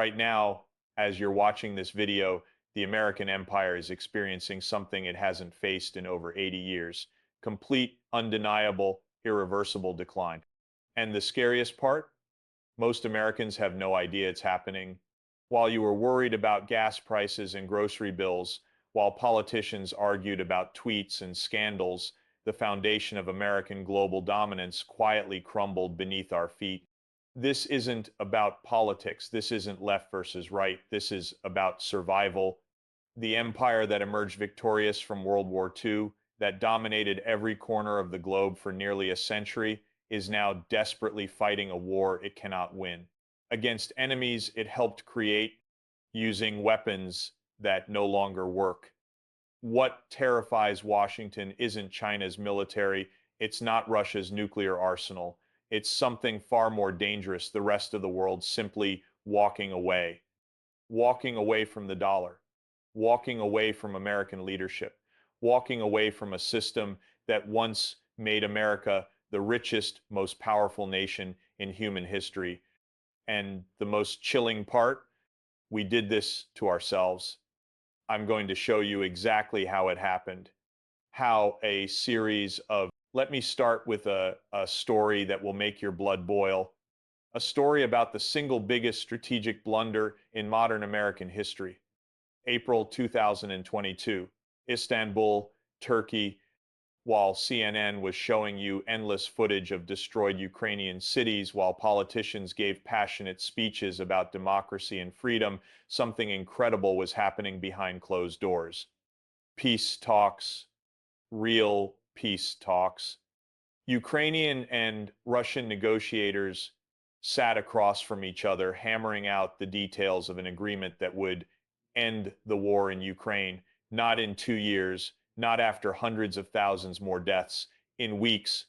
Right now, as you're watching this video, the American empire is experiencing something it hasn't faced in over 80 years. Complete, undeniable, irreversible decline. And the scariest part? Most Americans have no idea it's happening. While you were worried about gas prices and grocery bills, while politicians argued about tweets and scandals, the foundation of American global dominance quietly crumbled beneath our feet. This isn't about politics. This isn't left versus right. This is about survival. The empire that emerged victorious from World War II, that dominated every corner of the globe for nearly a century, is now desperately fighting a war it cannot win against enemies it helped create using weapons that no longer work. What terrifies Washington isn't China's military, it's not Russia's nuclear arsenal. It's something far more dangerous, the rest of the world simply walking away from the dollar, walking away from American leadership, walking away from a system that once made America the richest, most powerful nation in human history. And the most chilling part, we did this to ourselves. I'm going to show you exactly how it happened, how a series of, let me start with a story that will make your blood boil, a story about the single biggest strategic blunder in modern American history. April 2022, Istanbul, Turkey. While CNN was showing you endless footage of destroyed Ukrainian cities, while politicians gave passionate speeches about democracy and freedom, something incredible was happening behind closed doors. Peace talks, real peace talks. Ukrainian and Russian negotiators sat across from each other, hammering out the details of an agreement that would end the war in Ukraine, not in 2 years, not after hundreds of thousands more deaths, in weeks.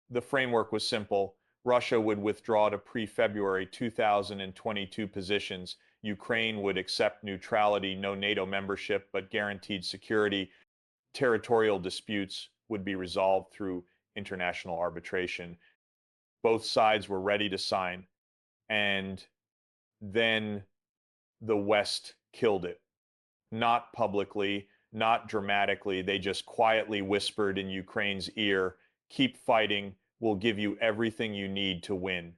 The framework was simple. Russia would withdraw to pre-February 2022 positions. Ukraine would accept neutrality, no NATO membership, but guaranteed security. Territorial disputes would be resolved through international arbitration. Both sides were ready to sign. And then the West killed it. Not publicly, not dramatically. They just quietly whispered in Ukraine's ear, keep fighting, we'll give you everything you need to win.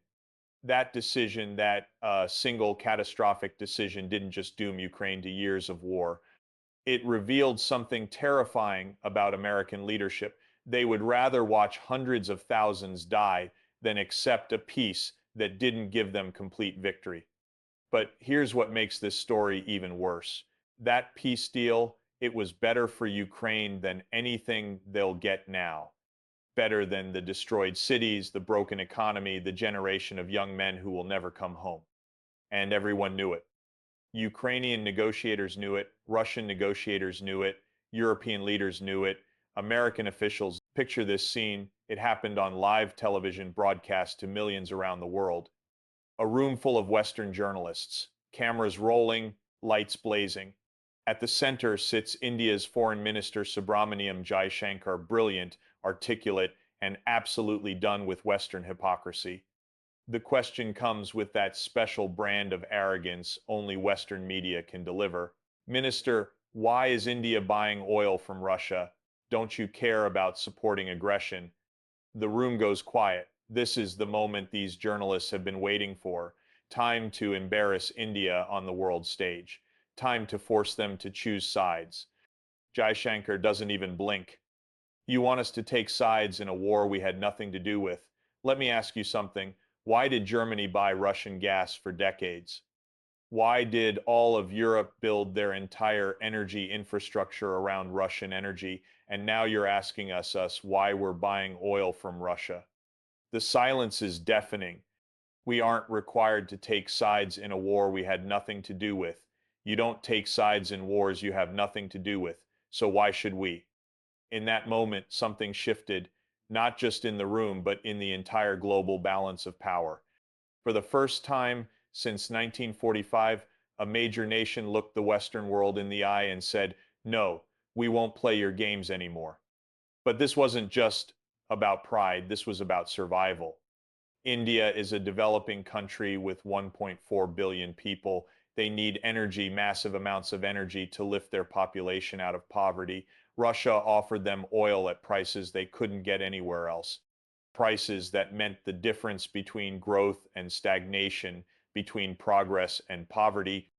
That decision, that single catastrophic decision, didn't just doom Ukraine to years of war. It revealed something terrifying about American leadership. They would rather watch hundreds of thousands die than accept a peace that didn't give them complete victory. But here's what makes this story even worse. That peace deal, it was better for Ukraine than anything they'll get now. Better than the destroyed cities, the broken economy, the generation of young men who will never come home. And everyone knew it. Ukrainian negotiators knew it, Russian negotiators knew it, European leaders knew it, American officials. Picture this scene. It happened on live television broadcast to millions around the world. A room full of Western journalists, cameras rolling, lights blazing. At the center sits India's Foreign Minister Subramaniam Jaishankar, brilliant, articulate, and absolutely done with Western hypocrisy. The question comes with that special brand of arrogance only Western media can deliver. Minister, why is India buying oil from Russia? Don't you care about supporting aggression? The room goes quiet. This is the moment these journalists have been waiting for. Time to embarrass India on the world stage. Time to force them to choose sides. Jaishankar doesn't even blink. You want us to take sides in a war we had nothing to do with. Let me ask you something. Why did Germany buy Russian gas for decades? Why did all of Europe build their entire energy infrastructure around Russian energy? And now you're asking us why we're buying oil from Russia. The silence is deafening. We aren't required to take sides in a war we had nothing to do with. You don't take sides in wars you have nothing to do with, so why should we? In that moment, something shifted, not just in the room, but in the entire global balance of power. For the first time since 1945, a major nation looked the Western world in the eye and said, no, we won't play your games anymore. But this wasn't just about pride, this was about survival. India is a developing country with 1.4 billion people. They need energy, massive amounts of energy to lift their population out of poverty. Russia offered them oil at prices they couldn't get anywhere else. Prices that meant the difference between growth and stagnation, between progress and poverty.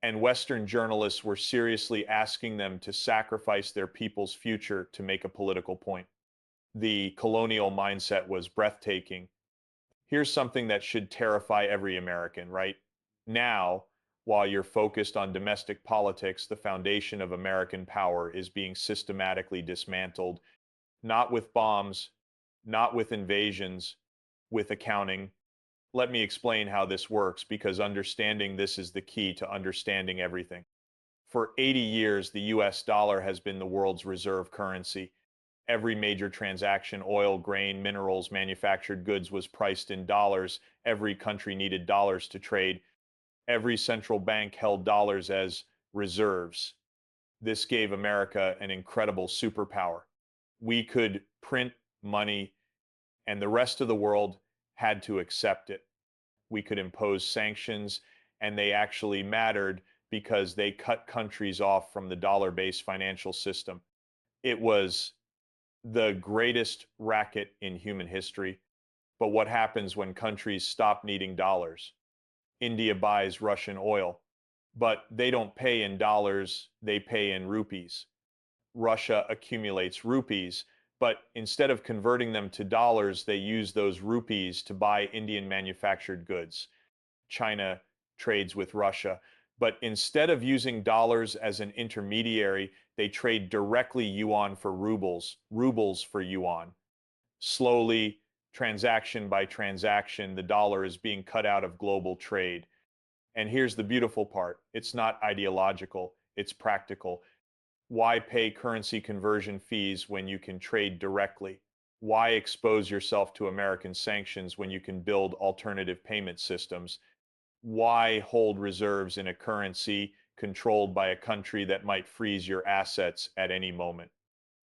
And Western journalists were seriously asking them to sacrifice their people's future to make a political point. The colonial mindset was breathtaking. Here's something that should terrify every American, right? Now, while you're focused on domestic politics, the foundation of American power is being systematically dismantled, not with bombs, not with invasions, with accounting. Let me explain how this works, because understanding this is the key to understanding everything. For 80 years, the US dollar has been the world's reserve currency. Every major transaction, oil, grain, minerals, manufactured goods, was priced in dollars. Every country needed dollars to trade. Every central bank held dollars as reserves. This gave America an incredible superpower. We could print money, and the rest of the world had to accept it. We could impose sanctions, and they actually mattered because they cut countries off from the dollar-based financial system. It was the greatest racket in human history. But what happens when countries stop needing dollars? India buys Russian oil, but they don't pay in dollars, they pay in rupees. Russia accumulates rupees, but instead of converting them to dollars, they use those rupees to buy Indian manufactured goods. China trades with Russia. But instead of using dollars as an intermediary, they trade directly yuan for rubles, rubles for yuan. Slowly, transaction by transaction, the dollar is being cut out of global trade. And here's the beautiful part. It's not ideological, it's practical. Why pay currency conversion fees when you can trade directly? Why expose yourself to American sanctions when you can build alternative payment systems? Why hold reserves in a currency controlled by a country that might freeze your assets at any moment?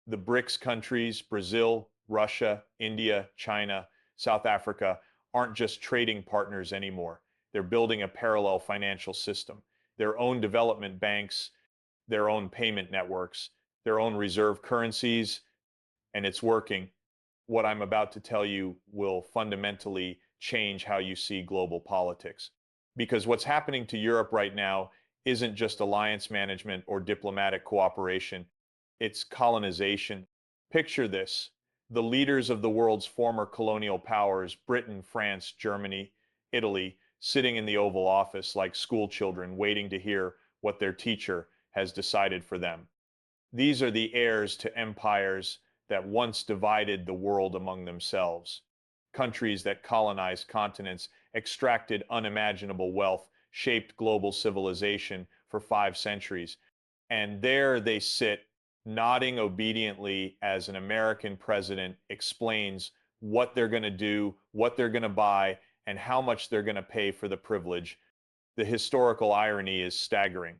The BRICS countries, Brazil, Russia, India, China, South Africa, aren't just trading partners anymore. They're building a parallel financial system, their own development banks, their own payment networks, their own reserve currencies, and it's working. What I'm about to tell you will fundamentally change how you see global politics. Because what's happening to Europe right now isn't just alliance management or diplomatic cooperation, it's colonization. Picture this. The leaders of the world's former colonial powers, Britain, France, Germany, Italy, sitting in the Oval Office like school children waiting to hear what their teacher has decided for them. These are the heirs to empires that once divided the world among themselves. Countries that colonized continents, extracted unimaginable wealth, shaped global civilization for 5 centuries. And there they sit, nodding obediently as an American president explains what they're going to do, what they're going to buy, and how much they're going to pay for the privilege. The historical irony is staggering.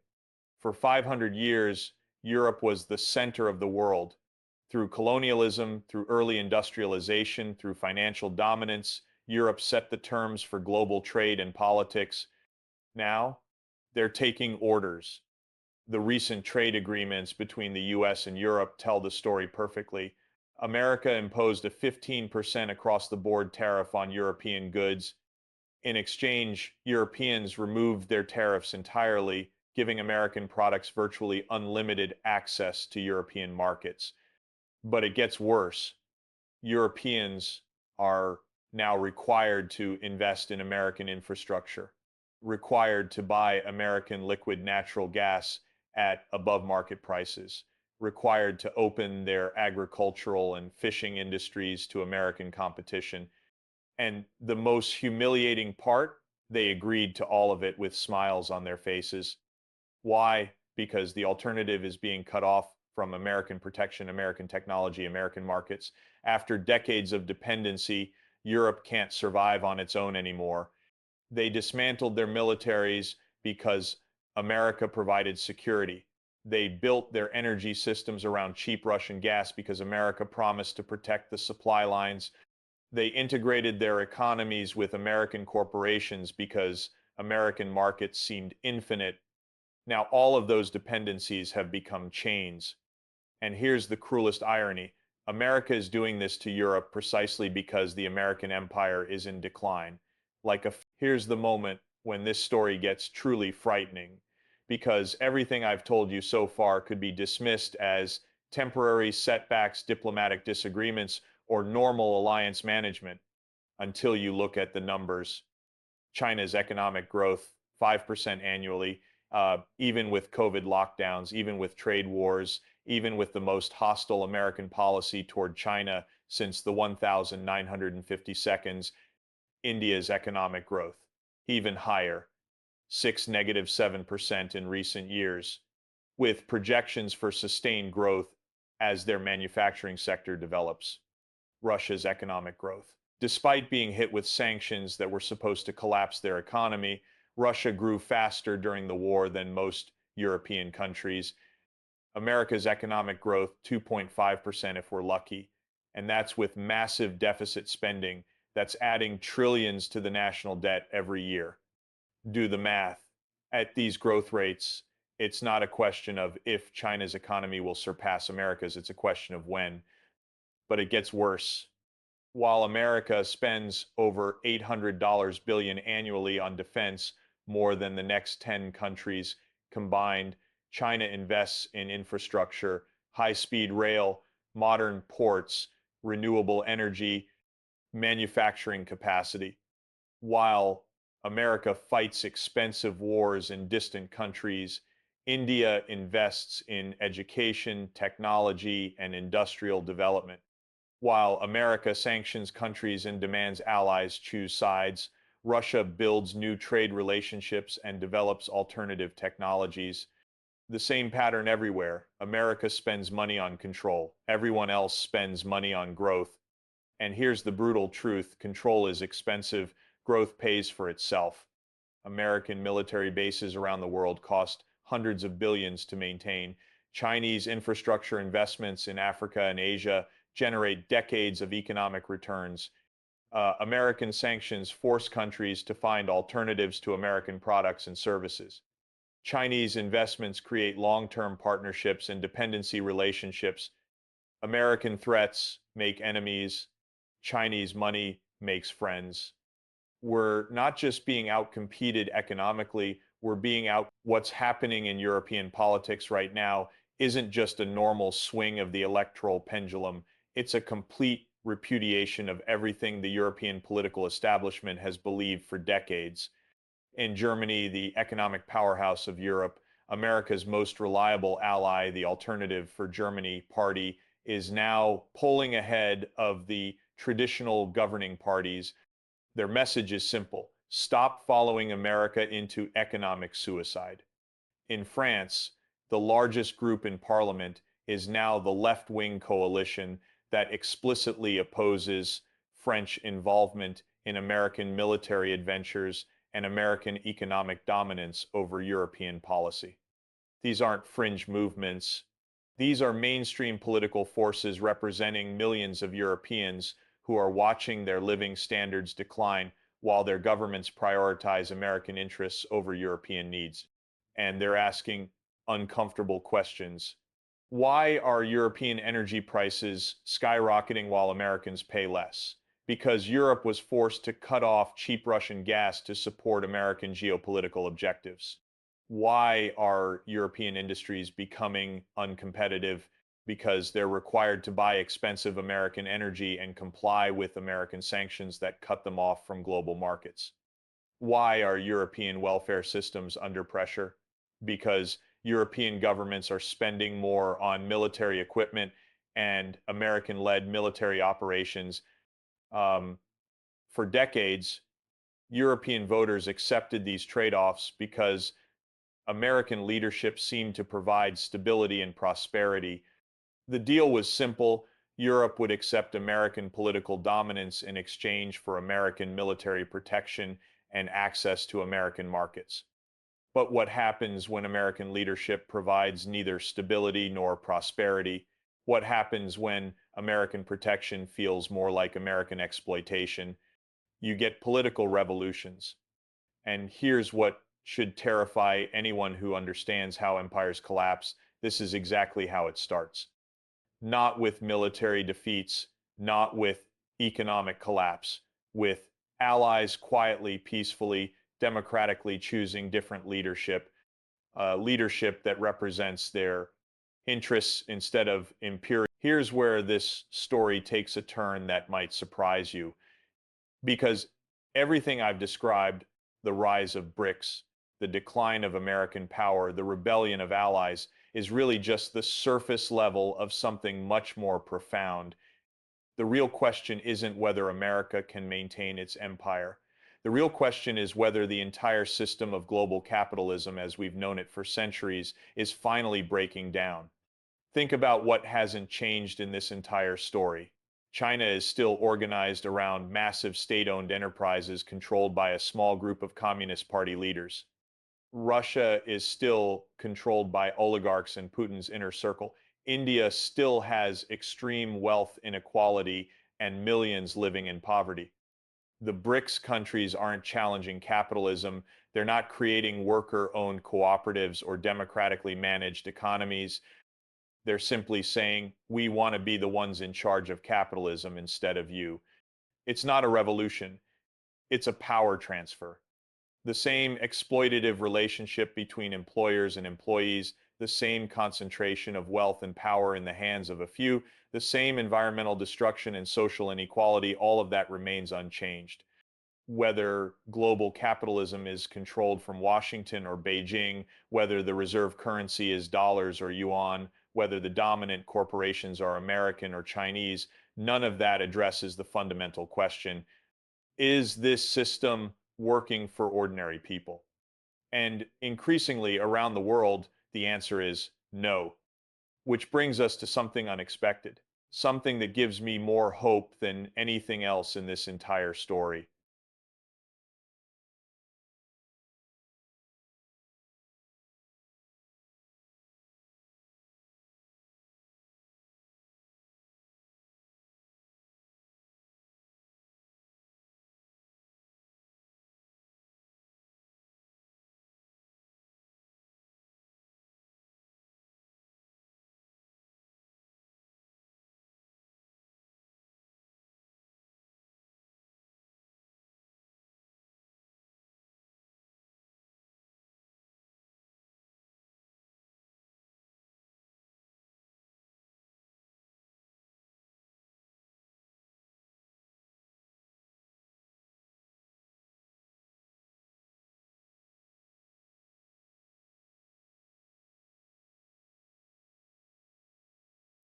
For 500 years, Europe was the center of the world. Through colonialism, through early industrialization, through financial dominance, Europe set the terms for global trade and politics. Now, they're taking orders. The recent trade agreements between the US and Europe tell the story perfectly. America imposed a 15% across-the-board tariff on European goods. In exchange, Europeans removed their tariffs entirely, giving American products virtually unlimited access to European markets. But it gets worse. Europeans are now required to invest in American infrastructure, required to buy American liquid natural gas at above market prices, required to open their agricultural and fishing industries to American competition. And the most humiliating part, they agreed to all of it with smiles on their faces. Why? Because the alternative is being cut off from American protection, American technology, American markets. After decades of dependency, Europe can't survive on its own anymore. They dismantled their militaries because America provided security. They built their energy systems around cheap Russian gas because America promised to protect the supply lines. They integrated their economies with American corporations because American markets seemed infinite. Now, all of those dependencies have become chains. And here's the cruelest irony. America is doing this to Europe precisely because the American empire is in decline. Here's the moment when this story gets truly frightening, because everything I've told you so far could be dismissed as temporary setbacks, diplomatic disagreements, or normal alliance management until you look at the numbers. China's economic growth, 5% annually, even with COVID lockdowns, even with trade wars, even with the most hostile American policy toward China since the 1950 seconds, India's economic growth, even higher, -7% in recent years, with projections for sustained growth as their manufacturing sector develops. Russia's economic growth. Despite being hit with sanctions that were supposed to collapse their economy, Russia grew faster during the war than most European countries. America's economic growth, 2.5% if we're lucky. And that's with massive deficit spending that's adding trillions to the national debt every year. Do the math. At these growth rates, it's not a question of if China's economy will surpass America's, it's a question of when. But it gets worse. While America spends over $800 billion annually on defense, more than the next 10 countries combined, China invests in infrastructure, high-speed rail, modern ports, renewable energy, manufacturing capacity. While America fights expensive wars in distant countries, India invests in education, technology, and industrial development. While America sanctions countries and demands allies choose sides, Russia builds new trade relationships and develops alternative technologies. The same pattern everywhere. America spends money on control. Everyone else spends money on growth. And here's the brutal truth. Control is expensive. Growth pays for itself. American military bases around the world cost hundreds of billions to maintain. Chinese infrastructure investments in Africa and Asia generate decades of economic returns. American sanctions force countries to find alternatives to American products and services. Chinese investments create long-term partnerships and dependency relationships. American threats make enemies. Chinese money makes friends. We're not just being outcompeted economically, we're being out. What's happening in European politics right now isn't just a normal swing of the electoral pendulum. It's a complete repudiation of everything the European political establishment has believed for decades. In Germany, the economic powerhouse of Europe, America's most reliable ally, the Alternative for Germany party, is now polling ahead of the traditional governing parties. Their message is simple: stop following America into economic suicide. In France, the largest group in parliament is now the left-wing coalition that explicitly opposes French involvement in American military adventures and American economic dominance over European policy. These aren't fringe movements. These are mainstream political forces representing millions of Europeans who are watching their living standards decline while their governments prioritize American interests over European needs. And they're asking uncomfortable questions. Why are European energy prices skyrocketing while Americans pay less? Because Europe was forced to cut off cheap Russian gas to support American geopolitical objectives. Why are European industries becoming uncompetitive? Because they're required to buy expensive American energy and comply with American sanctions that cut them off from global markets. Why are European welfare systems under pressure? Because European governments are spending more on military equipment and American-led military operations. For decades, European voters accepted these trade-offs because American leadership seemed to provide stability and prosperity. The deal was simple. Europe would accept American political dominance in exchange for American military protection and access to American markets. But what happens when American leadership provides neither stability nor prosperity? What happens when American protection feels more like American exploitation. You get political revolutions. And here's what should terrify anyone who understands how empires collapse. This is exactly how it starts. Not with military defeats, not with economic collapse, with allies quietly, peacefully, democratically choosing different leadership, leadership that represents their interests instead of imperial. Here's where this story takes a turn that might surprise you, because everything I've described, the rise of BRICS, the decline of American power, the rebellion of allies, is really just the surface level of something much more profound. The real question isn't whether America can maintain its empire. The real question is whether the entire system of global capitalism, as we've known it for centuries, is finally breaking down. Think about what hasn't changed in this entire story. China is still organized around massive state-owned enterprises controlled by a small group of Communist Party leaders. Russia is still controlled by oligarchs and Putin's inner circle. India still has extreme wealth inequality and millions living in poverty. The BRICS countries aren't challenging capitalism. They're not creating worker-owned cooperatives or democratically managed economies. They're simply saying, we want to be the ones in charge of capitalism instead of you. It's not a revolution. It's a power transfer. The same exploitative relationship between employers and employees, the same concentration of wealth and power in the hands of a few, the same environmental destruction and social inequality, all of that remains unchanged. Whether global capitalism is controlled from Washington or Beijing, whether the reserve currency is dollars or yuan, whether the dominant corporations are American or Chinese, none of that addresses the fundamental question: is this system working for ordinary people? And increasingly around the world, the answer is no. Which brings us to something unexpected, something that gives me more hope than anything else in this entire story.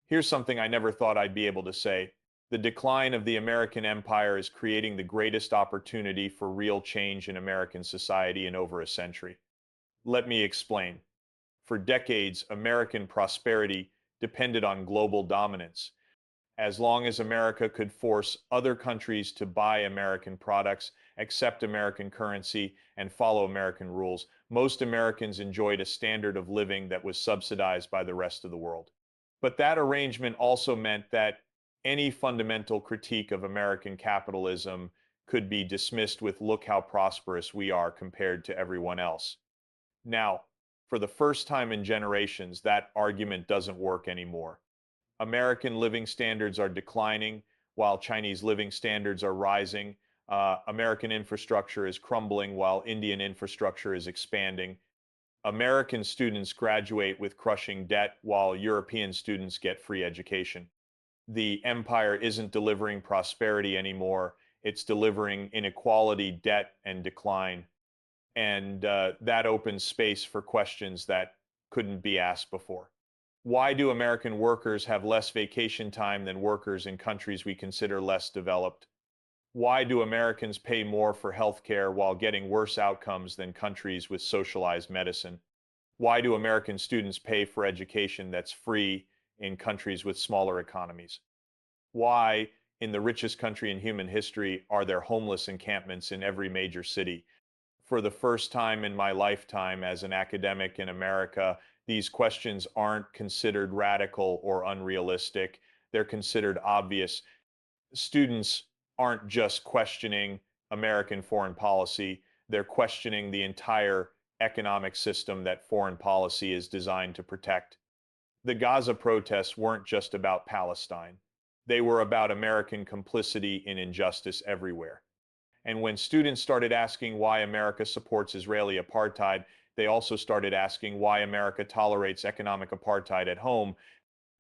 Here's something I never thought I'd be able to say. The decline of the American empire is creating the greatest opportunity for real change in American society in over a century. Let me explain. For decades, American prosperity depended on global dominance. As long as America could force other countries to buy American products, accept American currency, and follow American rules, most Americans enjoyed a standard of living that was subsidized by the rest of the world. But that arrangement also meant that any fundamental critique of American capitalism could be dismissed with, look how prosperous we are compared to everyone else. Now, for the first time in generations, that argument doesn't work anymore. American living standards are declining while Chinese living standards are rising. American infrastructure is crumbling while Indian infrastructure is expanding. American students graduate with crushing debt while European students get free education. The empire isn't delivering prosperity anymore. It's delivering inequality, debt, and decline. And that opens space for questions that couldn't be asked before. Why do American workers have less vacation time than workers in countries we consider less developed? Why do Americans pay more for healthcare while getting worse outcomes than countries with socialized medicine? Why do American students pay for education that's free in countries with smaller economies? Why, in the richest country in human history, are there homeless encampments in every major city? For the first time in my lifetime as an academic in America, these questions aren't considered radical or unrealistic. they're considered obvious. Students aren't just questioning American foreign policy, they're questioning the entire economic system that foreign policy is designed to protect. The Gaza protests weren't just about Palestine. They were about American complicity in injustice everywhere. And when students started asking why America supports Israeli apartheid, they also started asking why America tolerates economic apartheid at home.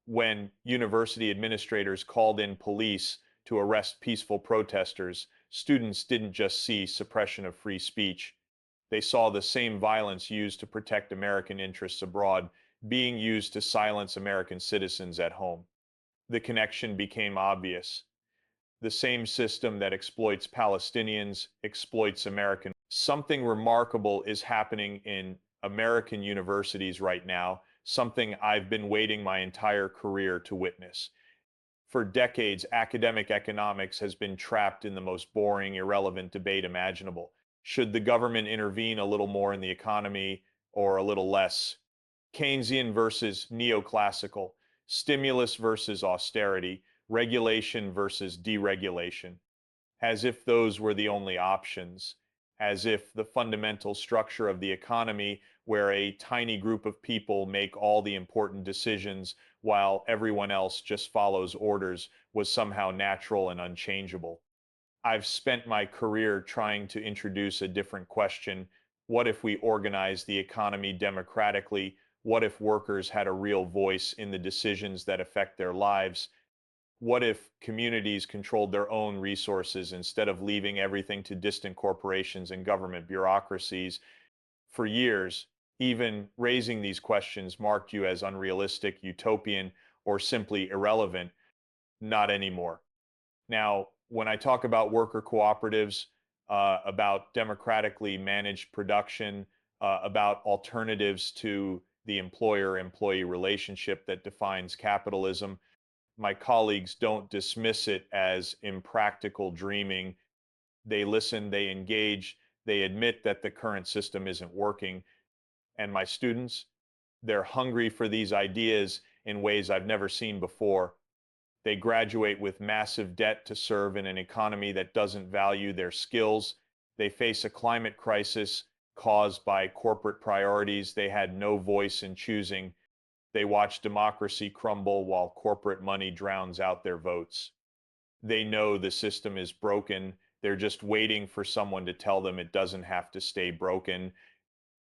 When university administrators called in police to arrest peaceful protesters, students didn't just see suppression of free speech. They saw the same violence used to protect American interests abroad being used to silence American citizens at home. The connection became obvious. The same system that exploits Palestinians exploits Americans. Something remarkable is happening in American universities right now, something I've been waiting my entire career to witness. For decades, academic economics has been trapped in the most boring, irrelevant debate imaginable. Should the government intervene a little more in the economy or a little less? Keynesian versus neoclassical, stimulus versus austerity, regulation versus deregulation, as if those were the only options, as if the fundamental structure of the economy, where a tiny group of people make all the important decisions while everyone else just follows orders, was somehow natural and unchangeable. I've spent my career trying to introduce a different question. What if we organize the economy democratically? What if workers had a real voice in the decisions that affect their lives? What if communities controlled their own resources instead of leaving everything to distant corporations and government bureaucracies? For years, even raising these questions marked you as unrealistic, utopian, or simply irrelevant. Not anymore. Now, when I talk about worker cooperatives, about democratically managed production, about alternatives to the employer-employee relationship that defines capitalism, my colleagues don't dismiss it as impractical dreaming. They listen, they engage, they admit that the current system isn't working. And my students, they're hungry for these ideas in ways I've never seen before. They graduate with massive debt to serve in an economy that doesn't value their skills. They face a climate crisis caused by corporate priorities they had no voice in choosing. They watch democracy crumble while corporate money drowns out their votes. They know the system is broken. They're just waiting for someone to tell them it doesn't have to stay broken.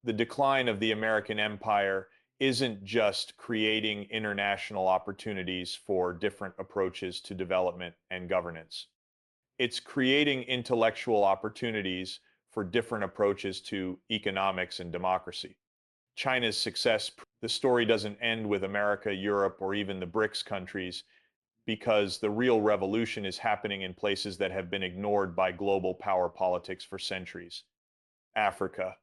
The decline of the American empire isn't just creating international opportunities for different approaches to development and governance. It's creating intellectual opportunities for different approaches to economics and democracy. China's success, the story doesn't end with America, Europe, or even the BRICS countries, because the real revolution is happening in places that have been ignored by global power politics for centuries. Africa.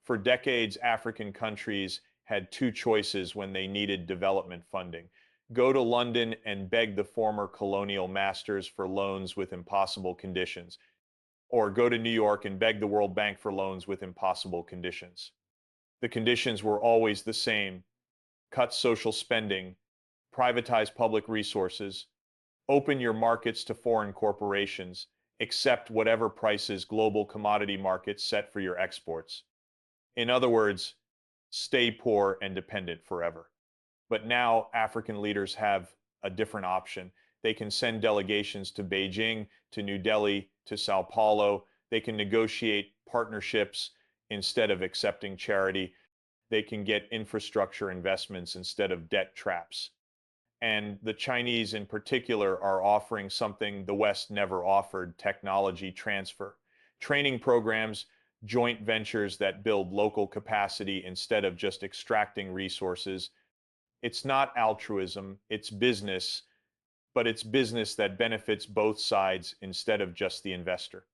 For decades, African countries had two choices when they needed development funding: go to London and beg the former colonial masters for loans with impossible conditions, or go to New York and beg the World Bank for loans with impossible conditions. The conditions were always the same: cut social spending, privatize public resources, open your markets to foreign corporations, accept whatever prices global commodity markets set for your exports. In other words, stay poor and dependent forever. But now African leaders have a different option. They can send delegations to Beijing, to New Delhi, to Sao Paulo. They can negotiate partnerships instead of accepting charity. They can get infrastructure investments instead of debt traps. And the Chinese in particular are offering something the West never offered: technology transfer. Training programs, joint ventures that build local capacity instead of just extracting resources. It's not altruism, it's business, but it's business that benefits both sides instead of just the investor.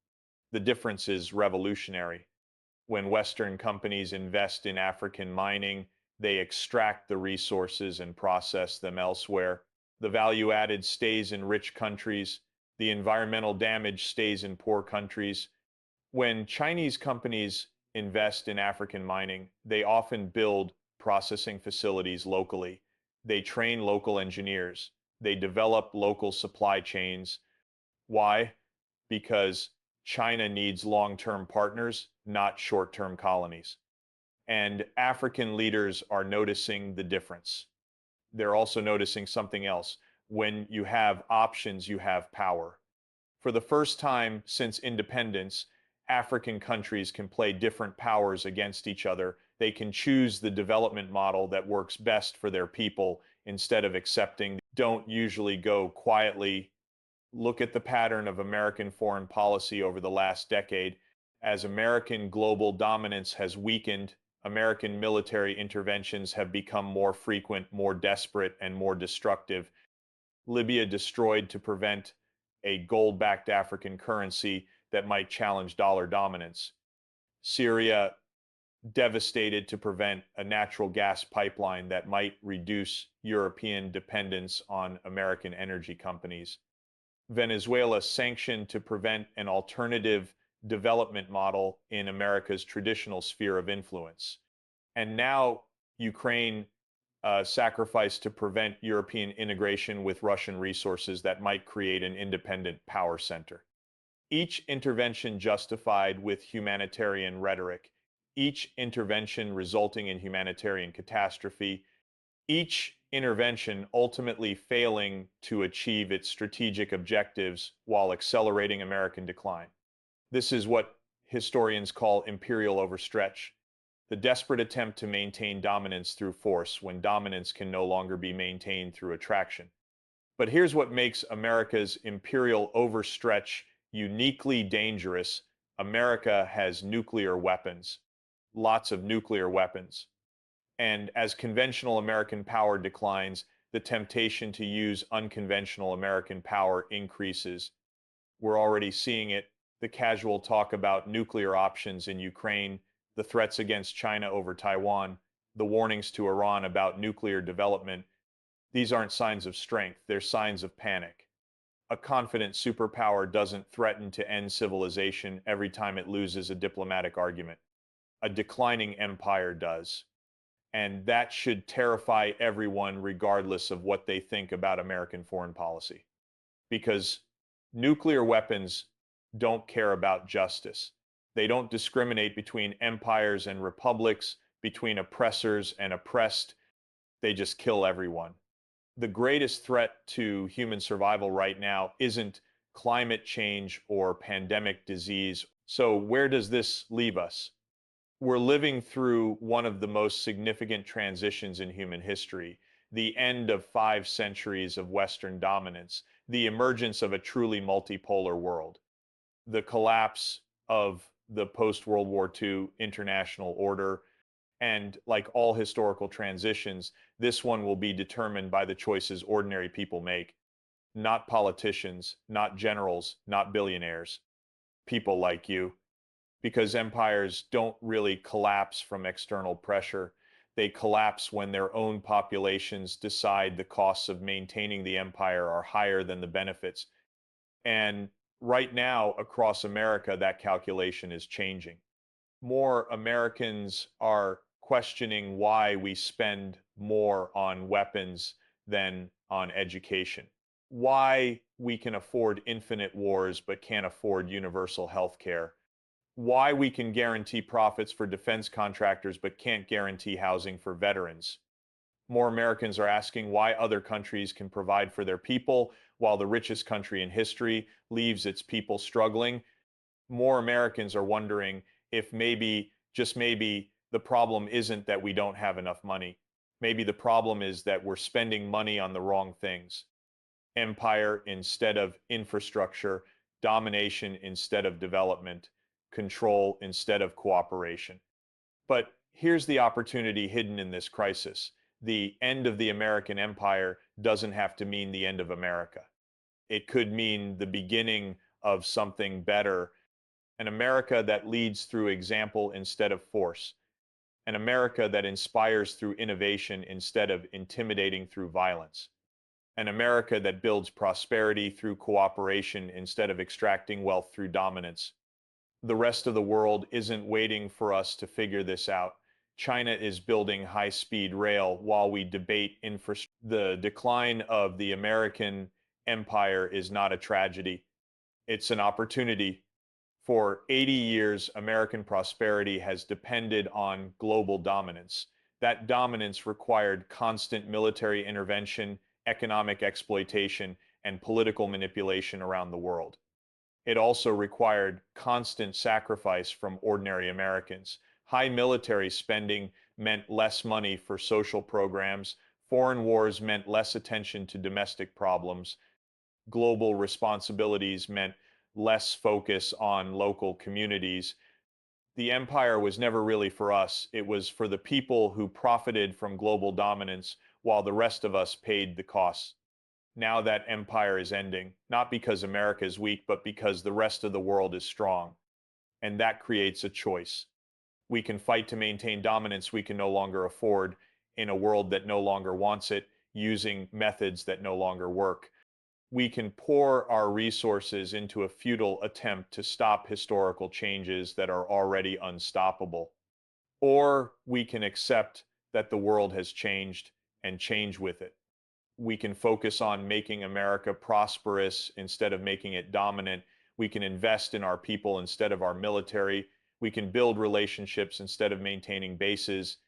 The difference is revolutionary. When Western companies invest in African mining, they extract the resources and process them elsewhere. The value added stays in rich countries. The environmental damage stays in poor countries. When Chinese companies invest in African mining, they often build processing facilities locally. They train local engineers. They develop local supply chains. Why? Because China needs long-term partners, not short-term colonies. And African leaders are noticing the difference. They're also noticing something else. When you have options, you have power. For the first time since independence, African countries can play different powers against each other. They can choose the development model that works best for their people instead of accepting. Don't usually go quietly. Look at the pattern of American foreign policy over the last decade. As American global dominance has weakened, American military interventions have become more frequent, more desperate, and more destructive. Libya destroyed to prevent a gold-backed African currency that might challenge dollar dominance. Syria devastated to prevent a natural gas pipeline that might reduce European dependence on American energy companies. Venezuela sanctioned to prevent an alternative development model in America's traditional sphere of influence. And now Ukraine sacrificed to prevent European integration with Russian resources that might create an independent power center. Each intervention justified with humanitarian rhetoric, each intervention resulting in humanitarian catastrophe, each intervention ultimately failing to achieve its strategic objectives while accelerating American decline. This is what historians call imperial overstretch, the desperate attempt to maintain dominance through force when dominance can no longer be maintained through attraction. But here's what makes America's imperial overstretch uniquely dangerous. America has nuclear weapons, lots of nuclear weapons. And as conventional American power declines, the temptation to use unconventional American power increases. We're already seeing it. The casual talk about nuclear options in Ukraine, the threats against China over Taiwan, the warnings to Iran about nuclear development. These aren't signs of strength, they're signs of panic. A confident superpower doesn't threaten to end civilization every time it loses a diplomatic argument. A declining empire does. And that should terrify everyone regardless of what they think about American foreign policy. Because nuclear weapons don't care about justice. They don't discriminate between empires and republics, between oppressors and oppressed. They just kill everyone. The greatest threat to human survival right now isn't climate change or pandemic disease. So where does this leave us? We're living through one of the most significant transitions in human history, the end of 5 centuries of Western dominance, the emergence of a truly multipolar world, the collapse of the post-World War II international order, and like all historical transitions, this one will be determined by the choices ordinary people make, not politicians, not generals, not billionaires, people like you. Because empires don't really collapse from external pressure. They collapse when their own populations decide the costs of maintaining the empire are higher than the benefits. And right now, across America, that calculation is changing. More Americans are questioning why we spend more on weapons than on education. Why we can afford infinite wars but can't afford universal health care. Why we can guarantee profits for defense contractors but can't guarantee housing for veterans. More Americans are asking why other countries can provide for their people while the richest country in history leaves its people struggling. More Americans are wondering if maybe, just maybe, the problem isn't that we don't have enough money. Maybe the problem is that we're spending money on the wrong things. Empire instead of infrastructure, domination instead of development, control instead of cooperation. But here's the opportunity hidden in this crisis. The end of the American empire doesn't have to mean the end of America. It could mean the beginning of something better, an America that leads through example instead of force, an America that inspires through innovation instead of intimidating through violence, an America that builds prosperity through cooperation instead of extracting wealth through dominance. The rest of the world isn't waiting for us to figure this out. China is building high-speed rail while we debate infrastructure. The decline of the American empire is not a tragedy. It's an opportunity. For 80 years, American prosperity has depended on global dominance. That dominance required constant military intervention, economic exploitation, and political manipulation around the world. It also required constant sacrifice from ordinary Americans. High military spending meant less money for social programs. Foreign wars meant less attention to domestic problems. Global responsibilities meant less focus on local communities. The empire was never really for us. It was for the people who profited from global dominance while the rest of us paid the costs. Now that empire is ending, not because America is weak, but because the rest of the world is strong. And that creates a choice. We can fight to maintain dominance we can no longer afford in a world that no longer wants it, using methods that no longer work. We can pour our resources into a futile attempt to stop historical changes that are already unstoppable. Or we can accept that the world has changed and change with it. We can focus on making America prosperous instead of making it dominant. We can invest in our people instead of our military. We can build relationships instead of maintaining bases.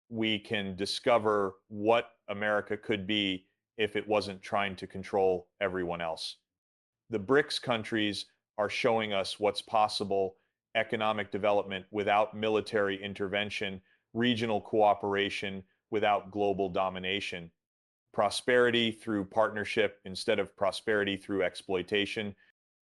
We can discover what America could be if it wasn't trying to control everyone else. The BRICS countries are showing us what's possible: economic development without military intervention, regional cooperation without global domination, prosperity through partnership instead of prosperity through exploitation.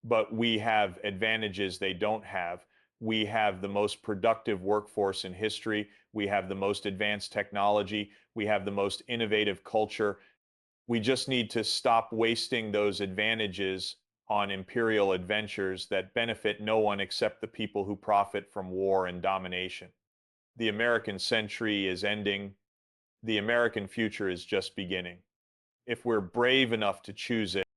But we have advantages they don't have. We have the most productive workforce in history. We have the most advanced technology. We have the most innovative culture. We just need to stop wasting those advantages on imperial adventures that benefit no one except the people who profit from war and domination. The American century is ending. The American future is just beginning. If we're brave enough to choose it,